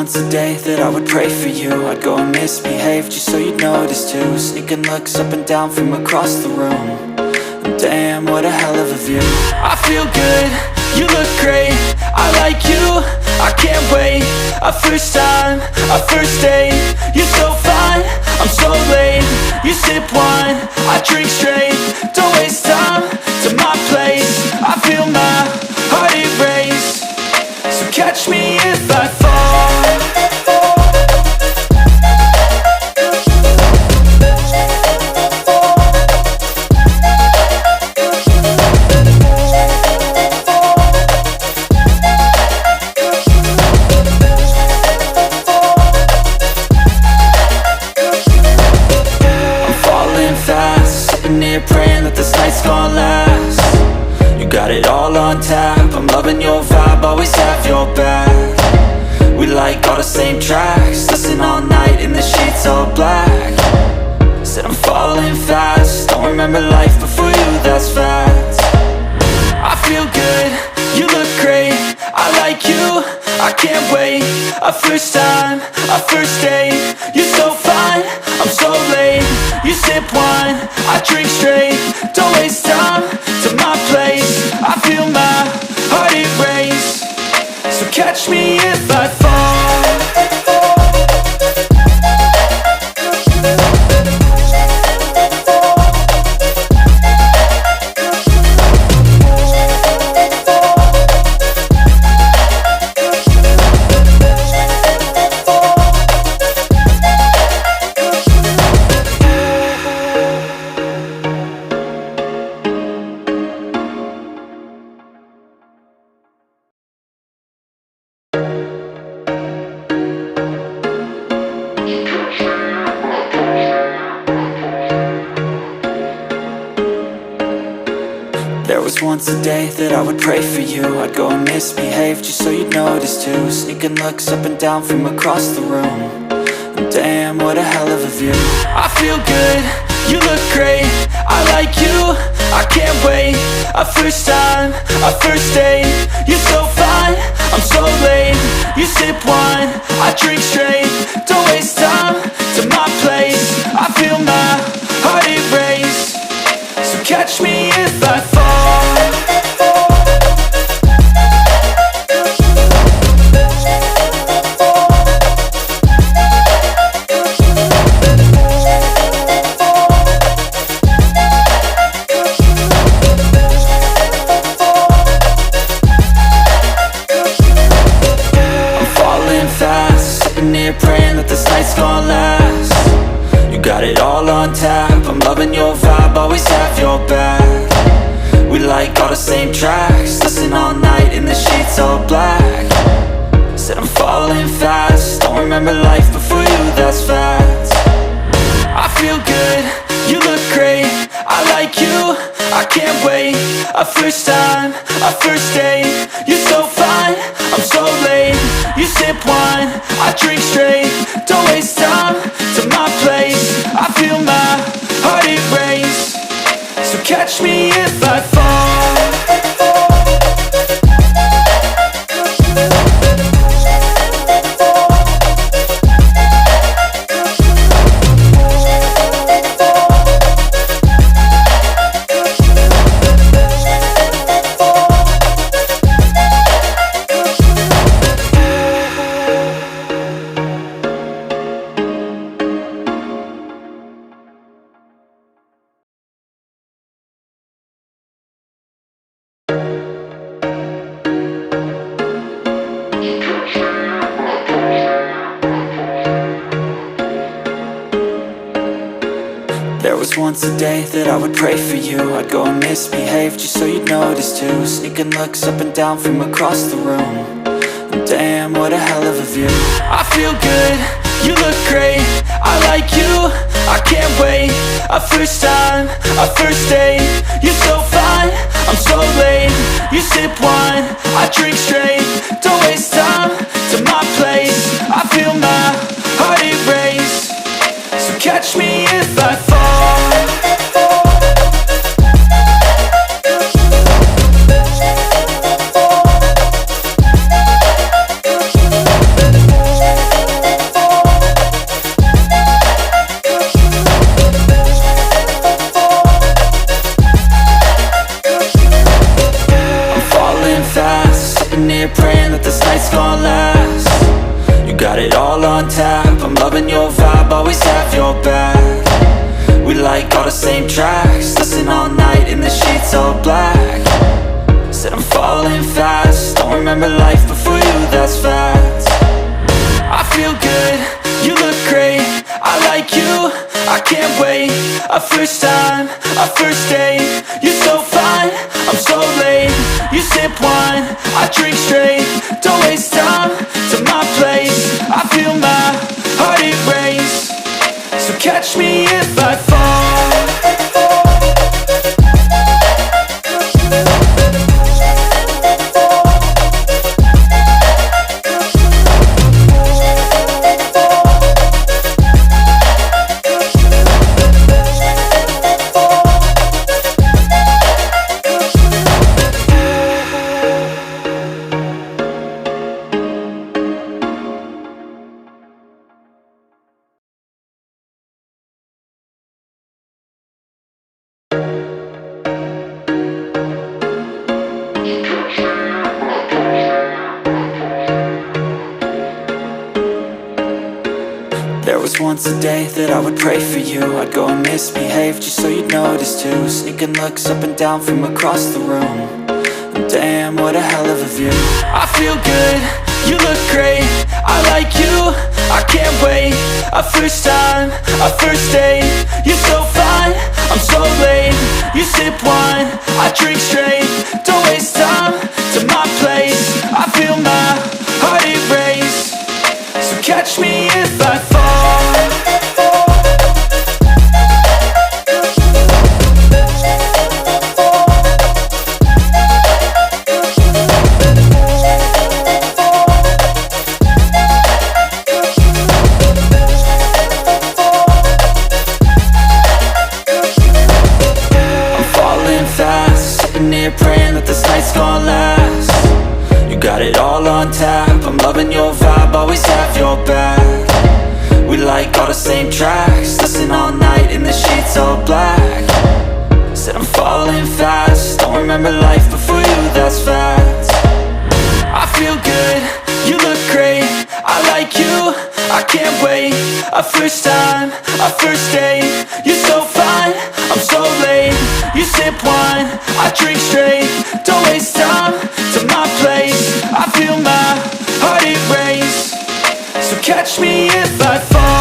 once a day that I would pray for you. I'd go and misbehave just so you'd notice too. Sneaking looks up and down from across the room. And damn, what a hell of a view. I feel good, you look great, I like you, I can't wait. A first time, a first date, you're so fine, I'm so late. You sip wine, I drink straight, don't waste time to my place. I feel my heart erase, so catch me if I fall. Praying that this night's gonna last. You got it all on tap, I'm loving your vibe, always have your back. We like all the same tracks, listen all night in the sheets all black. Said I'm falling fast, don't remember life before you, that's fact. I feel good, you look great, I like you, I can't wait. A first time, a first date, you're so fine, I'm so late. You sip wine, I drink straight, don't waste time to my place. I feel my heart erase, so catch me if I fall. There was once a day that I would pray for you. I'd go and misbehave just so you'd notice too. Sneaking looks up and down from across the room. And damn, what a hell of a view. I feel good, you look great, I like you, I can't wait. A first time, a first date, you're so fine, I'm so late. You sip wine, I drink straight, don't waste time to my place. I feel my heart erase, so catch me if I fall. Praying that this night's gonna last. You got it all on tap, I'm loving your vibe, always have your back. We like all the same tracks, listen all night in the sheets all black. Said I'm falling fast, don't remember life before you, that's fact. I feel good, you look great, I like you, I can't wait. A first time, a first date, you're so fine, I'm so late. You sip wine, I drink straight, don't waste time to my place. I feel my heart erase, so catch me if I fall. There was once a day that I would pray for you. I'd go and misbehave just so you'd notice too. Sneaking looks up and down from across the room. And damn, what a hell of a view. I feel good, you look great, I like you, I can't wait. A first time, a first date, you're so fine, I'm so late. You sip wine, I drink straight, don't waste time to my place. I feel my heart erase, so catch me if I fall. same tracks, listen all night in the sheets all black. Said I'm falling fast, don't remember life before you, that's fact. I feel good, you look great, I like you, I can't wait. A first time, a first date, you're so fine, I'm so late. You sip wine, I drink straight, don't waste time to my place. I feel my heart erase, so catch me if I fall. There was once a day that I would pray for you. I'd go and misbehave just so you'd notice too. Sneaking looks up and down from across the room, and damn, what a hell of a view. I feel good, you look great, I like you, I can't wait. A first time, a first date, you're so fine, I'm so late. You sip wine, I drink straight, don't waste time to my place. I feel my heart erase, so catch me if I fall. Praying that this night's gonna last. You got it all on tap, I'm loving your vibe, always have your back. We like all the same tracks, listen all night in the sheets all black. Said I'm falling fast, don't remember life before you, that's fact. I feel good, you look great, I like you, I can't wait. A first time, a first date, you're so fine, I'm so late. You sip wine, I drink straight, don't waste time to my place. I feel my heart erase, so catch me if I fall.